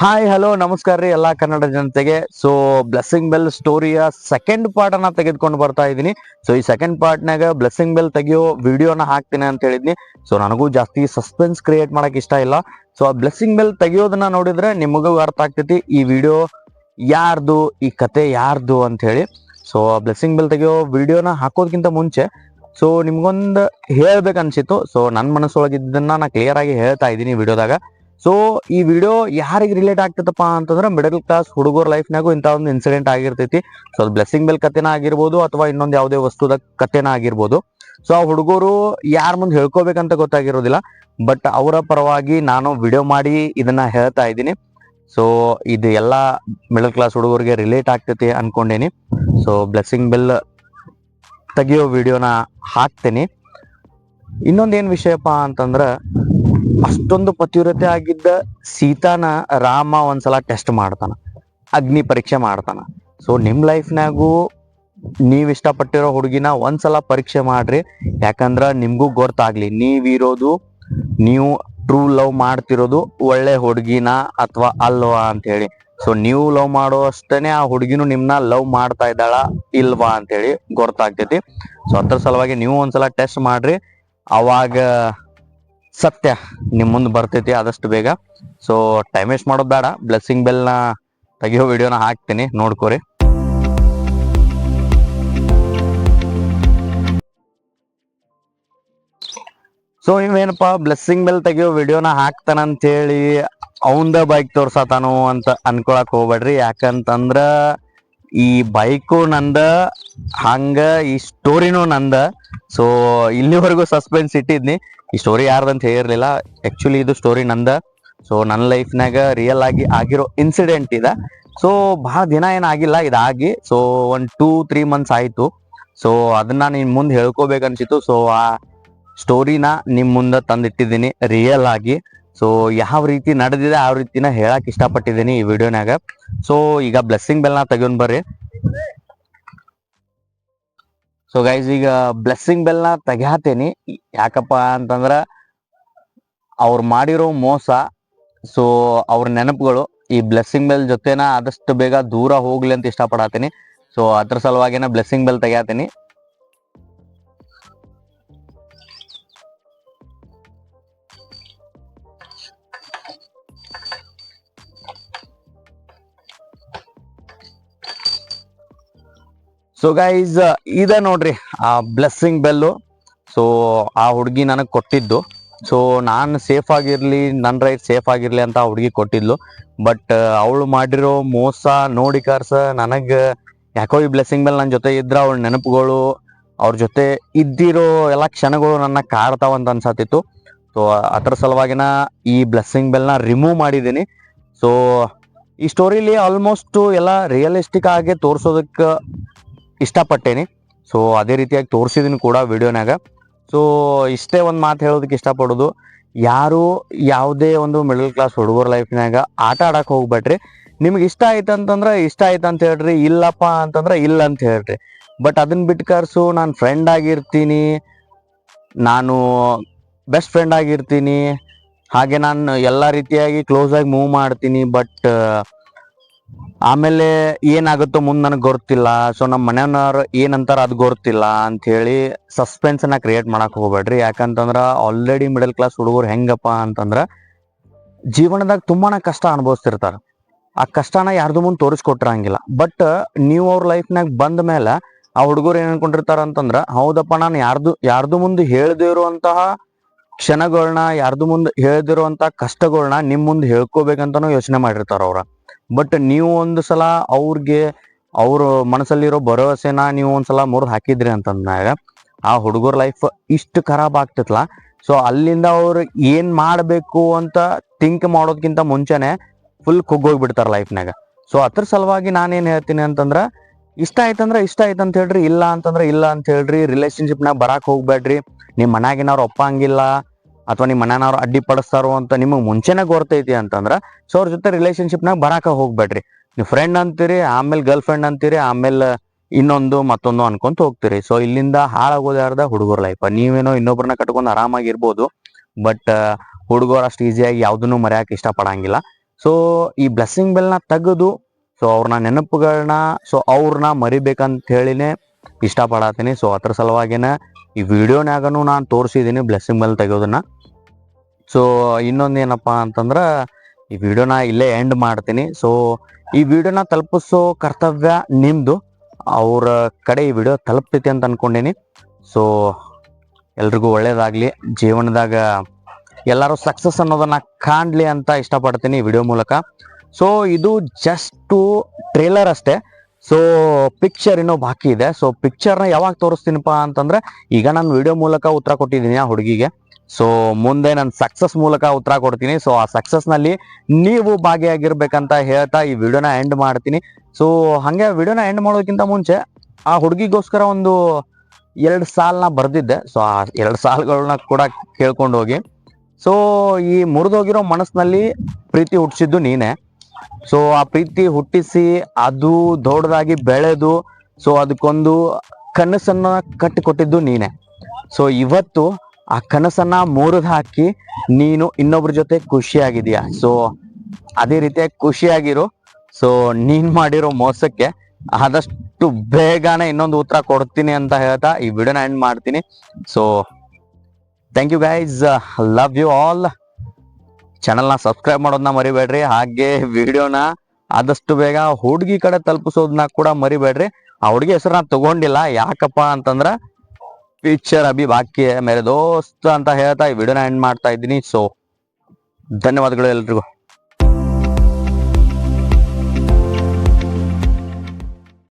Hi hello ನಮಸ್ಕಾರ ರೀ ಎಲ್ಲಾ ಕನ್ನಡ ಜನತೆಗೆ. ಸೊ ಬ್ಲೆಸ್ಸಿಂಗ್ ಬೆಲ್ ಸ್ಟೋರಿಯ ಸೆಕೆಂಡ್ ಪಾರ್ಟ್ ಅನ್ನ ತೆಗೆದುಕೊಂಡು ಬರ್ತಾ ಇದ್ದೀನಿ. ಸೊ ಈ ಸೆಕೆಂಡ್ ಪಾರ್ಟ್ನಾಗ ಬ್ಲೆಸ್ಸಿಂಗ್ ಬೆಲ್ ತೆಗಿಯೋ ವಿಡಿಯೋನ ಹಾಕ್ತೀನಿ ಅಂತ ಹೇಳಿದ್ನಿ. ಸೊ ನನಗೂ ಜಾಸ್ತಿ ಸಸ್ಪೆನ್ಸ್ ಕ್ರಿಯೇಟ್ ಮಾಡಕ್ ಇಷ್ಟ ಇಲ್ಲ. ಸೊ ಆ ಬ್ಲೆಸ್ಸಿಂಗ್ ಬೆಲ್ ತೆಗಿಯೋದನ್ನ ನೋಡಿದ್ರೆ ನಿಮಗೂ ಅರ್ಥ ಆಗ್ತೈತಿ ಈ ವಿಡಿಯೋ ಯಾರ್ದು, ಈ ಕತೆ ಯಾರ್ದು ಅಂತ ಹೇಳಿ. ಸೊ ಆ ಬ್ಲೆಸ್ಸಿಂಗ್ ಬೆಲ್ ತೆಗಿಯೋ ವಿಡಿಯೋನ ಹಾಕೋದಕ್ಕಿಂತ ಮುಂಚೆ ಸೊ ನಿಮ್ಗೊಂದು ಹೇಳ್ಬೇಕು ಅನ್ಸಿತ್ತು. ಸೊ ನನ್ನ ಮನಸ್ಸೊಳಗಿದ್ದನ್ನ ನಾ ಕ್ಲಿಯರ್ ಆಗಿ ಹೇಳ್ತಾ ಇದ್ದೀನಿ ವಿಡಿಯೋದಾಗ. ಸೊ ಈ ವಿಡಿಯೋ ಯಾರಿಗೆ ರಿಲೇಟ್ ಆಗ್ತದಪ್ಪ ಅಂತಂದ್ರೆ ಮಿಡಲ್ ಕ್ಲಾಸ್ ಹುಡುಗರ ಲೈಫ್ನಾಗೂ ಇಂಥ ಒಂದು ಇನ್ಸಿಡೆಂಟ್ ಆಗಿರ್ತೈತಿ. ಸೊ ಅದು ಬ್ಲೆಸ್ಸಿಂಗ್ ಬೆಲ್ ಕತೆನ ಆಗಿರ್ಬೋದು ಅಥವಾ ಇನ್ನೊಂದು ಯಾವುದೇ ವಸ್ತುದ ಕತೆನ ಆಗಿರ್ಬೋದು. ಸೊ ಆ ಹುಡುಗರು ಯಾರ ಮುಂದೆ ಹೇಳ್ಕೋಬೇಕಂತ ಗೊತ್ತಾಗಿರೋದಿಲ್ಲ, ಬಟ್ ಅವರ ಪರವಾಗಿ ನಾನು ವಿಡಿಯೋ ಮಾಡಿ ಇದನ್ನ ಹೇಳ್ತಾ ಇದ್ದೀನಿ. ಸೊ ಇದು ಎಲ್ಲ ಮಿಡಲ್ ಕ್ಲಾಸ್ ಹುಡುಗರಿಗೆ ರಿಲೇಟ್ ಆಗ್ತೈತಿ ಅನ್ಕೊಂಡೇನಿ. ಸೊ ಬ್ಲೆಸ್ಸಿಂಗ್ ಬೆಲ್ ತೆಗಿಯೋ ವಿಡಿಯೋನ ಹಾಕ್ತೇನೆ. ಇನ್ನೊಂದೇನ್ ವಿಷಯಪ್ಪ ಅಂತಂದ್ರ, ಅಷ್ಟೊಂದು ಪತಿವ್ರತೆ ಆಗಿದ್ದ ಸೀತಾನ ರಾಮ ಒಂದ್ಸಲ ಟೆಸ್ಟ್ ಮಾಡ್ತಾನ, ಅಗ್ನಿ ಪರೀಕ್ಷೆ ಮಾಡ್ತಾನ. ಸೊ ನಿಮ್ ಲೈಫ್ನಾಗೂ ನೀವ್ ಇಷ್ಟಪಟ್ಟಿರೋ ಹುಡುಗಿನ ಒಂದ್ಸಲ ಪರೀಕ್ಷೆ ಮಾಡ್ರಿ. ಯಾಕಂದ್ರ ನಿಮ್ಗೂ ಗೊತ್ತಾಗ್ಲಿ ನೀವು ಟ್ರೂ ಲವ್ ಮಾಡ್ತಿರೋದು ಒಳ್ಳೆ ಹುಡುಗಿನ ಅಥವಾ ಅಲ್ವಾ ಅಂತ ಹೇಳಿ. ಸೊ ನೀವು ಲವ್ ಮಾಡೋ ಅಷ್ಟೇನೆ ಆ ಹುಡುಗಿನೂ ನಿಮ್ನ ಲವ್ ಮಾಡ್ತಾ ಇದ್ದಾಳ ಇಲ್ವಾ ಅಂತ ಹೇಳಿ ಗೊತ್ತಾಗ್ತೈತಿ. ಸೊ ಅದ್ರ ಸಲುವಾಗಿ ನೀವು ಒಂದ್ಸಲ ಟೆಸ್ಟ್ ಮಾಡ್ರಿ, ಅವಾಗ ಸತ್ಯ ನಿಮ್ ಮುಂದೆ ಬರ್ತೈತಿ ಆದಷ್ಟು ಬೇಗ. ಸೊ ಟೈಮ್ ವೇಸ್ಟ್ ಮಾಡೋದು ಬೇಡ, ಬ್ಲೆಸ್ಸಿಂಗ್ ಬೆಲ್ ನ ತೆಗಿಯೋ ವಿಡಿಯೋನ ಹಾಕ್ತೀನಿ, ನೋಡ್ಕೋರಿ. ಸೊ ಇವೇನಪ್ಪ ಬ್ಲೆಸ್ಸಿಂಗ್ ಬೆಲ್ ತೆಗಿಯೋ ವಿಡಿಯೋನ ಹಾಕ್ತಾನಂತ ಹೇಳಿ ಅವಂದ ಬೈಕ್ ತೋರ್ಸತಾನು ಅಂತ ಅನ್ಕೊಳಕ್ ಹೋಗ್ಬೇಡ್ರಿ. ಯಾಕಂತಂದ್ರ ಈ ಬೈಕು ನಂದ, ಹಂಗ ಈ ಸ್ಟೋರಿನೂ ನಂದ. ಸೊ ಇಲ್ಲಿವರೆಗೂ ಸಸ್ಪೆನ್ಸ್ ಇಟ್ಟಿದ್ನಿ, ಈ ಸ್ಟೋರಿ ಯಾರ್ದಂತ ಹೇಳಿರ್ಲಿಲ್ಲ. ಆಕ್ಚುಲಿ ಇದು ಸ್ಟೋರಿ ನಂದ. ಸೊ ನನ್ನ ಲೈಫ್ನಾಗ ರಿಯಲ್ ಆಗಿ ಆಗಿರೋ ಇನ್ಸಿಡೆಂಟ್ ಇದೆ. ಸೊ ಬಹಳ ದಿನ ಏನಾಗಿಲ್ಲ ಇದಾಗಿ. ಸೊ 1-2-3 ಮಂತ್ಸ್ ಆಯ್ತು. ಸೊ ಅದನ್ನ ನಿಮ್ ಮುಂದೆ ಹೇಳ್ಕೋಬೇಕನ್ಸಿತ್ತು. ಸೊ ಆ ಸ್ಟೋರಿನ ನಿಮ್ ಮುಂದೆ ತಂದಿಟ್ಟಿದ್ದೀನಿ ರಿಯಲ್ ಆಗಿ. ಸೊ ಯಾವ ರೀತಿ ನಡೆದಿದೆ ಆ ರೀತಿನ ಹೇಳಕ್ ಇಷ್ಟಪಟ್ಟಿದ್ದೀನಿ ಈ ವಿಡಿಯೋನಾಗ. ಸೊ ಈಗ ಬ್ಲೆಸ್ಸಿಂಗ್ ಬೆಲ್ ನ ತೆಗಿಯೋನ್ ಬರ್ರಿ. ಸೊ ಗೈಸ್, ಈಗ ಬ್ಲೆಸ್ಸಿಂಗ್ ಬೆಲ್ ನ ತೆಗ್ಯಾತೇನಿ. ಯಾಕಪ್ಪ ಅಂತಂದ್ರ ಅವ್ರು ಮಾಡಿರೋ ಮೋಸ, ಸೊ ಅವ್ರ ನೆನಪುಗಳು ಈ ಬ್ಲೆಸ್ಸಿಂಗ್ ಬೆಲ್ ಜೊತೆನ ಆದಷ್ಟು ಬೇಗ ದೂರ ಹೋಗ್ಲಿ ಅಂತ ಇಷ್ಟಪಡತೀನಿ. ಸೊ ಅದ್ರ ಸಲುವಾಗಿನ ಬ್ಲೆಸ್ಸಿಂಗ್ ಬೆಲ್ ತೆಗ್ಯಾತೀನಿ. ಸೊ ಗೈಸ್, ಇದೆ ನೋಡ್ರಿ ಆ ಬ್ಲೆಸ್ಸಿಂಗ್ ಬೆಲ್ಲು. ಸೊ ಆ ಹುಡುಗಿ ನನಗೆ ಕೊಟ್ಟಿದ್ದು. ಸೊ ನಾನು ಸೇಫ್ ಆಗಿರ್ಲಿ, ನನ್ನ ರೈಟ್ ಸೇಫ್ ಆಗಿರ್ಲಿ ಅಂತ ಆ ಹುಡುಗಿ ಕೊಟ್ಟಿದ್ಲು. ಬಟ್ ಅವಳು ಮಾಡಿರೋ ಮೋಸ ನೋಡಿ ಕರ್ಸ ನನಗೆ ಯಾಕೋ ಈ ಬ್ಲೆಸ್ಸಿಂಗ್ ಬೆಲ್ ನನ್ನ ಜೊತೆ ಇದ್ರ ಅವಳ ನೆನಪುಗಳು, ಅವ್ರ ಜೊತೆ ಇದ್ದಿರೋ ಎಲ್ಲ ಕ್ಷಣಗಳು ನನ್ನ ಕಾಡ್ತಾವಂತ ಅನ್ಸತ್ತಿತ್ತು. ಸೊ ಅದ್ರ ಸಲುವಾಗಿನ ಈ ಬ್ಲೆಸ್ಸಿಂಗ್ ಬೆಲ್ನ ರಿಮೂವ್ ಮಾಡಿದ್ದೀನಿ. ಸೊ ಈ ಸ್ಟೋರಿಲಿ ಆಲ್ಮೋಸ್ಟ್ ಎಲ್ಲ ರಿಯಲಿಸ್ಟಿಕ್ ಆಗಿ ತೋರ್ಸೋದಕ್ಕೆ ಇಷ್ಟಪಟ್ಟೇನಿ. ಸೊ ಅದೇ ರೀತಿಯಾಗಿ ತೋರಿಸಿದೀನಿ ಕೂಡ ವಿಡಿಯೋನಾಗ. ಸೊ ಇಷ್ಟೇ ಒಂದು ಮಾತು ಹೇಳೋದಕ್ಕೆ ಇಷ್ಟಪಡೋದು, ಯಾರು ಯಾವುದೇ ಒಂದು ಮಿಡಲ್ ಕ್ಲಾಸ್ ಹುಡುಗರ ಲೈಫ್ನಾಗ ಆಟ ಆಡಕ್ ಹೋಗ್ಬೇಡ್ರಿ. ನಿಮ್ಗೆ ಇಷ್ಟ ಆಯ್ತಂತಂದ್ರೆ ಇಷ್ಟ ಆಯ್ತಂತ ಹೇಳ್ರಿ, ಇಲ್ಲಪ್ಪ ಅಂತಂದ್ರೆ ಇಲ್ಲ ಅಂತ ಹೇಳ್ರಿ. ಬಟ್ ಅದನ್ನ ಬಿಟ್ಟು ಕರ್ಸು ನಾನು ಫ್ರೆಂಡ್ ಆಗಿರ್ತೀನಿ, ನಾನು ಬೆಸ್ಟ್ ಫ್ರೆಂಡ್ ಆಗಿರ್ತೀನಿ, ಹಾಗೆ ನಾನು ಎಲ್ಲ ರೀತಿಯಾಗಿ ಕ್ಲೋಸ್ ಆಗಿ ಮೂವ್ ಮಾಡ್ತೀನಿ, ಬಟ್ ಆಮೇಲೆ ಏನಾಗುತ್ತೋ ಮುಂದೆ ನನಗೆ ಗೊತ್ತಿಲ್ಲ, ಸೊ ನಮ್ಮ ಮನೆಯವ್ರು ಏನಂತಾರ ಅದು ಗೊತ್ತಿಲ್ಲ ಅಂತ ಹೇಳಿ ಸಸ್ಪೆನ್ಸ್ ನ ಕ್ರಿಯೇಟ್ ಮಾಡಕ್ ಹೋಗ್ಬೇಡ್ರಿ. ಯಾಕಂತಂದ್ರ ಆಲ್ರೆಡಿ ಮಿಡಲ್ ಕ್ಲಾಸ್ ಹುಡುಗರು ಹೆಂಗಪ್ಪ ಅಂತಂದ್ರ ಜೀವನದಾಗ ತುಂಬಾನೇ ಕಷ್ಟ ಅನುಭವಿಸ್ತಿರ್ತಾರ. ಆ ಕಷ್ಟನ ಯಾರ್ದು ಮುಂದೆ ತೋರಿಸ್ಕೊಟ್ರಂಗಿಲ್ಲ. ಬಟ್ ನೀವು ಅವ್ರ ಲೈಫ್ನಾಗ ಬಂದ ಮೇಲೆ ಆ ಹುಡುಗರು ಏನ್ ಅನ್ಕೊಂಡಿರ್ತಾರ ಅಂತಂದ್ರ, ಹೌದಪ್ಪ ನಾನು ಯಾರ್ದು ಮುಂದೆ ಹೇಳ್ದೇ ಇರುವಂತಹ ಕ್ಷಣಗಳನ್ನ, ಯಾರ್ದು ಮುಂದೆ ಹೇಳ್ದಿರುವಂತಹ ಕಷ್ಟಗಳನ್ನ ನಿಮ್ ಮುಂದೆ ಹೇಳ್ಕೋಬೇಕಂತಾನು ಯೋಚನೆ ಮಾಡಿರ್ತಾರ ಅವ್ರ. ಬಟ್ ನೀವು ಒಂದು ಸಲ ಅವ್ರಿಗೆ ಅವ್ರ ಮನಸ್ಸಲ್ಲಿರೋ ಭರವಸೆನ ನೀವು ಒಂದ್ಸಲ ಮುರಿದು ಹಾಕಿದ್ರಿ ಅಂತಂದಾಗ ಆ ಹುಡುಗರ ಲೈಫ್ ಇಷ್ಟು ಖರಾಬ್ ಆಗ್ತೈತ್ಲಾ. ಸೊ ಅಲ್ಲಿಂದ ಅವ್ರು ಏನ್ ಮಾಡ್ಬೇಕು ಅಂತ ಥಿಂಕ್ ಮಾಡೋದ್ಕಿಂತ ಮುಂಚೆನೆ ಫುಲ್ ಕುಗ್ಗೋಗ್ಬಿಡ್ತಾರ ಲೈಫ್ನಾಗ. ಸೊ ಅದ್ರ ಸಲುವಾಗಿ ನಾನೇನ್ ಹೇಳ್ತೀನಿ ಅಂತಂದ್ರ, ಇಷ್ಟ ಆಯ್ತಂದ್ರ ಇಷ್ಟ ಆಯ್ತಂತ ಹೇಳ್ರಿ, ಇಲ್ಲ ಅಂತಂದ್ರ ಇಲ್ಲ ಅಂತ ಹೇಳ್ರಿ. ರಿಲೇಶನ್ಶಿಪ್ನಾಗ ಬರಾಕ್ ಹೋಗ್ಬೇಡ್ರಿ. ನಿಮ್ ಮನ್ಯಾಗಿನವ್ರು ಒಪ್ಪಂಗಿಲ್ಲ ಅಥವಾ ನಿಮ್ಮ ಮನೆಯವ್ರು ಅಡ್ಡಿ ಪಡಿಸ್ತಾರೋ ಅಂತ ನಿಮಗೆ ಮುಂಚೆನೆ ಗೊತ್ತೈತಿ ಅಂತಂದ್ರ ಸೊ ಅವ್ರ ಜೊತೆ ರಿಲೇಶನ್ಶಿಪ್ನಾಗ ಬರಾಕ ಹೋಗ್ಬೇಡ್ರಿ. ನೀವು ಫ್ರೆಂಡ್ ಅಂತೀರಿ, ಆಮೇಲೆ ಗರ್ಲ್ ಫ್ರೆಂಡ್ ಅಂತೀರಿ, ಆಮೇಲೆ ಇನ್ನೊಂದು ಮತ್ತೊಂದು ಅನ್ಕೊಂತ ಹೋಗ್ತೀರಿ. ಸೊ ಇಲ್ಲಿಂದ ಹಾಳಾಗೋದು ಯಾರ್ದ ಹುಡುಗರ ಲೈಫ್. ನೀವೇನೋ ಇನ್ನೊಬ್ರನ್ನ ಕಟ್ಕೊಂಡು ಆರಾಮಾಗಿರ್ಬೋದು, ಬಟ್ ಹುಡುಗರು ಅಷ್ಟು ಈಸಿಯಾಗಿ ಯಾವ್ದನ್ನು ಮರೆಯಕ್ಕೆ ಇಷ್ಟ ಪಡಂಗಿಲ್ಲ. ಸೊ ಈ ಬ್ಲೆಸ್ಸಿಂಗ್ ಬೆಲ್ನ ತೆಗೆದು ಸೊ ಅವ್ರನ್ನ ನೆನಪುಗಳನ್ನ ಸೊ ಅವ್ರನ್ನ ಮರಿಬೇಕಂತ ಹೇಳಿನೇ ಇಷ್ಟಪಡತ್ತೀನಿ. ಸೊ ಅದ್ರ ಸಲುವಾಗಿನ ಈ ವಿಡಿಯೋನ್ಯಾಗನು ನಾನು ತೋರಿಸಿದ್ದೀನಿ ಬ್ಲೆಸ್ಸಿಂಗ್ ಬೆಲ್ ತೆಗೆಯೋದನ್ನ. ಸೊ ಇನ್ನೊಂದು ಏನಪ್ಪಾ ಅಂತಂದ್ರೆ ಈ ವಿಡಿಯೋನ ಇಲ್ಲೇ ಎಂಡ್ ಮಾಡ್ತೀನಿ. ಸೊ ಈ ವಿಡಿಯೋನ ತಲುಪಿಸೋ ಕರ್ತವ್ಯ ನಿಮ್ದು. ಅವ್ರ ಕಡೆ ಈ ವಿಡಿಯೋ ತಲುಪ್ತೈತಿ ಅಂತ ಅನ್ಕೊಂಡೇನಿ. ಸೊ ಎಲ್ರಿಗೂ ಒಳ್ಳೇದಾಗ್ಲಿ, ಜೀವನದಾಗ ಎಲ್ಲರೂ ಸಕ್ಸಸ್ ಅನ್ನೋದನ್ನ ಕಾಣ್ಲಿ ಅಂತ ಇಷ್ಟಪಡ್ತೀನಿ ಈ ವಿಡಿಯೋ ಮೂಲಕ. ಸೊ ಇದು ಜಸ್ಟ್ ಟ್ರೇಲರ್ ಅಷ್ಟೇ. ಸೊ ಪಿಕ್ಚರ್ ಇನ್ನೂ ಬಾಕಿ ಇದೆ. ಸೊ ಪಿಕ್ಚರ್ನ ಯಾವಾಗ ತೋರಿಸ್ತೀನಪ್ಪ ಅಂತಂದ್ರೆ ಈಗ ನಾನು ವಿಡಿಯೋ ಮೂಲಕ ಉತ್ತರ ಕೊಟ್ಟಿದ್ದೀನಿ ಆ ಹುಡುಗಿಗೆ. ಸೊ ಮುಂದೆ ನಾನು ಸಕ್ಸಸ್ ಮೂಲಕ ಉತ್ತರ ಕೊಡ್ತೀನಿ. ಸೊ ಆ ಸಕ್ಸಸ್ನಲ್ಲಿ ನೀವು ಭಾಗಿಯಾಗಿರ್ಬೇಕಂತ ಹೇಳ್ತಾ ಈ ವಿಡಿಯೋನ ಎಂಡ್ ಮಾಡ್ತೀನಿ. ಸೊ ಹಾಗೆ ವಿಡಿಯೋನ ಎಂಡ್ ಮಾಡೋದಕ್ಕಿಂತ ಮುಂಚೆ ಆ ಹುಡುಗಿಗೋಸ್ಕರ ಒಂದು 2 ಸಾಲನ್ನ ಬರ್ದಿದ್ದೆ. ಸೊ ಆ 2 ಸಾಲುಗಳನ್ನ ಕೂಡ ಕೇಳ್ಕೊಂಡು ಹೋಗಿ. ಸೊ ಈ ಮುರಿದೋಗಿರೋ ಮನಸ್ಸಿನಲ್ಲಿ ಪ್ರೀತಿ ಹುಟ್ಟಿಸಿದ್ದು ನೀನೆ. ಸೊ ಆ ಪ್ರೀತಿ ಹುಟ್ಟಿಸಿ ಅದು ದೊಡ್ಡದಾಗಿ ಬೆಳೆದು ಸೊ ಅದಕ್ಕೊಂದು ಕನಸನ್ನ ಕಟ್ಟಿಕೊಟ್ಟಿದ್ದು ನೀನೆ. ಸೊ ಇವತ್ತು ಆ ಕನಸನ್ನ ಮುರಿದು ಹಾಕಿ ನೀನು ಇನ್ನೊಬ್ರ ಜೊತೆ ಖುಷಿಯಾಗಿದೀಯ. ಸೊ ಅದೇ ರೀತಿಯಾಗಿ ಖುಷಿಯಾಗಿರು. ಸೊ ನೀನ್ ಮಾಡಿರೋ ಮೋಸಕ್ಕೆ ಆದಷ್ಟು ಬೇಗನೆ ಇನ್ನೊಂದು ಉತ್ತರ ಕೊಡ್ತೀನಿ ಅಂತ ಹೇಳ್ತಾ ಈ ವಿಡಿಯೋನ ಎಂಡ್ ಮಾಡ್ತೀನಿ. So thank you guys, love you all. ಚಾನಲ್ನ ಸಬ್ಸ್ಕ್ರೈಬ್ ಮಾಡೋದನ್ನ ಮರಿಬೇಡ್ರಿ. ಹಾಗೆ ವಿಡಿಯೋನ ಆದಷ್ಟು ಬೇಗ ಹುಡುಗಿ ಕಡೆ ತಲುಪಿಸೋದನ್ನ ಕೂಡ ಮರಿಬೇಡ್ರಿ. ಆ ಹುಡುಗಿ ಹೆಸರನ್ನ ತಗೊಂಡಿಲ್ಲ, ಯಾಕಪ್ಪ ಅಂತಂದ್ರ ಪಿಕ್ಚರ್ ಅಭಿ ಬಾಕಿ ಮೇರೆ ದೋಸ್ತ್ ಅಂತ ಹೇಳ್ತಾ ಈ ವಿಡಿಯೋನ ಎಂಡ್ ಮಾಡ್ತಾ ಇದ್ದೀನಿ. ಸೊ ಧನ್ಯವಾದಗಳು ಎಲ್ರಿಗೂ.